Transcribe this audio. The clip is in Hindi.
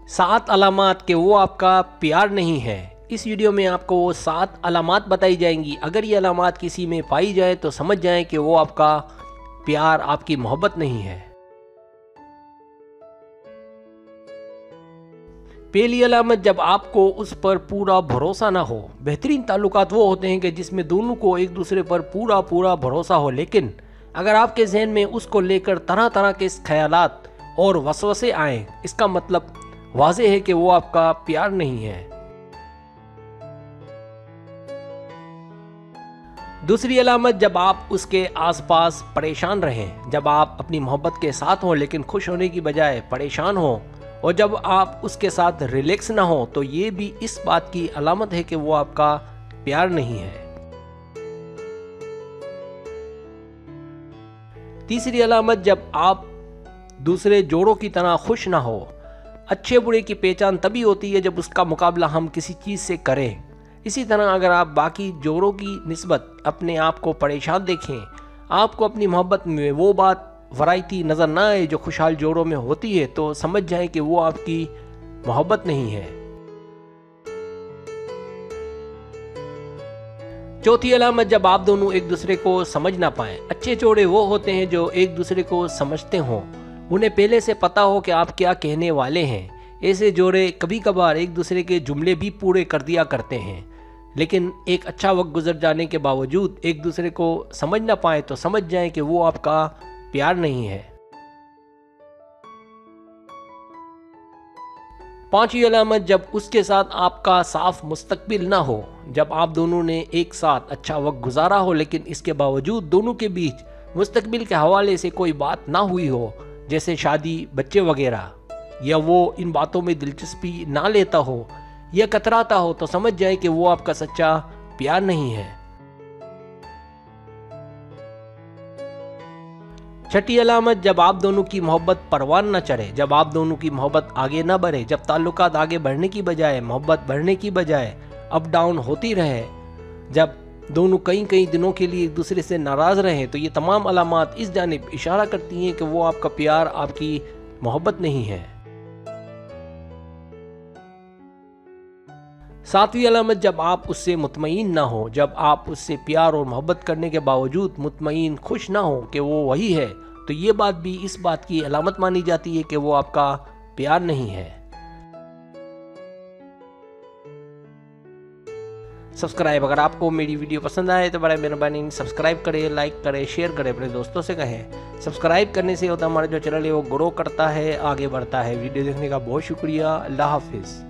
7 अलामात के वो आपका प्यार नहीं है। इस वीडियो में आपको वो 7 अलामात बताई जाएंगी। अगर ये अलामात किसी में पाई जाए तो समझ जाएं कि वो आपका प्यार, आपकी मोहब्बत नहीं है। पहली अलामत, जब आपको उस पर पूरा भरोसा ना हो। बेहतरीन ताल्लुकात वो होते हैं कि जिसमें दोनों को एक दूसरे पर पूरा भरोसा हो, लेकिन अगर आपके जहन में उसको लेकर तरह तरह के ख्यालात और वसवसे आए, इसका मतलब वाज़े है कि वो आपका प्यार नहीं है। दूसरी अलामत, जब आप उसके आसपास परेशान रहें। जब आप अपनी मोहब्बत के साथ हों लेकिन खुश होने की बजाय परेशान हों, और जब आप उसके साथ रिलैक्स ना हो, तो ये भी इस बात की अलामत है कि वो आपका प्यार नहीं है। तीसरी अलामत, जब आप दूसरे जोड़ों की तरह खुश ना हो। अच्छे बुरे की पहचान तभी होती है जब उसका मुकाबला हम किसी चीज़ से करें। इसी तरह अगर आप बाकी जोड़ों की निस्बत अपने आप को परेशान देखें, आपको अपनी मोहब्बत में वो बात वैरायटी नज़र ना आए जो खुशहाल जोड़ों में होती है, तो समझ जाएं कि वो आपकी मोहब्बत नहीं है। चौथी अलामत, जब आप दोनों एक दूसरे को समझ ना पाएं। अच्छे जोड़े वो होते हैं जो एक दूसरे को समझते हों, उन्हें पहले से पता हो कि आप क्या कहने वाले हैं। ऐसे जोड़े कभी कभार एक दूसरे के जुमले भी पूरे कर दिया करते हैं, लेकिन एक अच्छा वक्त गुजर जाने के बावजूद एक दूसरे को समझ ना पाए तो समझ जाएं कि वो आपका प्यार नहीं है। पांचवी अलामत, जब उसके साथ आपका साफ मुस्तकबिल ना हो। जब आप दोनों ने एक साथ अच्छा वक्त गुजारा हो लेकिन इसके बावजूद दोनों के बीच मुस्तकबिल के हवाले से कोई बात ना हुई हो, जैसे शादी, बच्चे वगैरह, या वो इन बातों में दिलचस्पी ना लेता हो या कतराता हो, तो समझ जाए कि वो आपका सच्चा प्यार नहीं है। छठी अलामत, जब आप दोनों की मोहब्बत परवान न चढ़े। जब आप दोनों की मोहब्बत आगे न बढ़े, जब ताल्लुकात आगे बढ़ने की बजाय, मोहब्बत बढ़ने की बजाय अप डाउन होती रहे, जब दोनों कई दिनों के लिए एक दूसरे से नाराज़ रहें, तो ये तमाम अलामात इस जानिब इशारा करती हैं कि वो आपका प्यार, आपकी मोहब्बत नहीं है। सातवीं अलामत, जब आप उससे मुतमईन ना हो। जब आप उससे प्यार और मोहब्बत करने के बावजूद मुतमईन, खुश ना हो कि वो वही है, तो ये बात भी इस बात की अलामत मानी जाती है कि वो आपका प्यार नहीं है। सब्सक्राइब, अगर आपको मेरी वीडियो पसंद आए तो बड़ा मेहरबानी सब्सक्राइब करें, लाइक करें, शेयर करें, अपने दोस्तों से कहें। सब्सक्राइब करने से होता हमारा जो चैनल है वो ग्रो करता है, आगे बढ़ता है। वीडियो देखने का बहुत शुक्रिया। अल्लाह हाफिज़।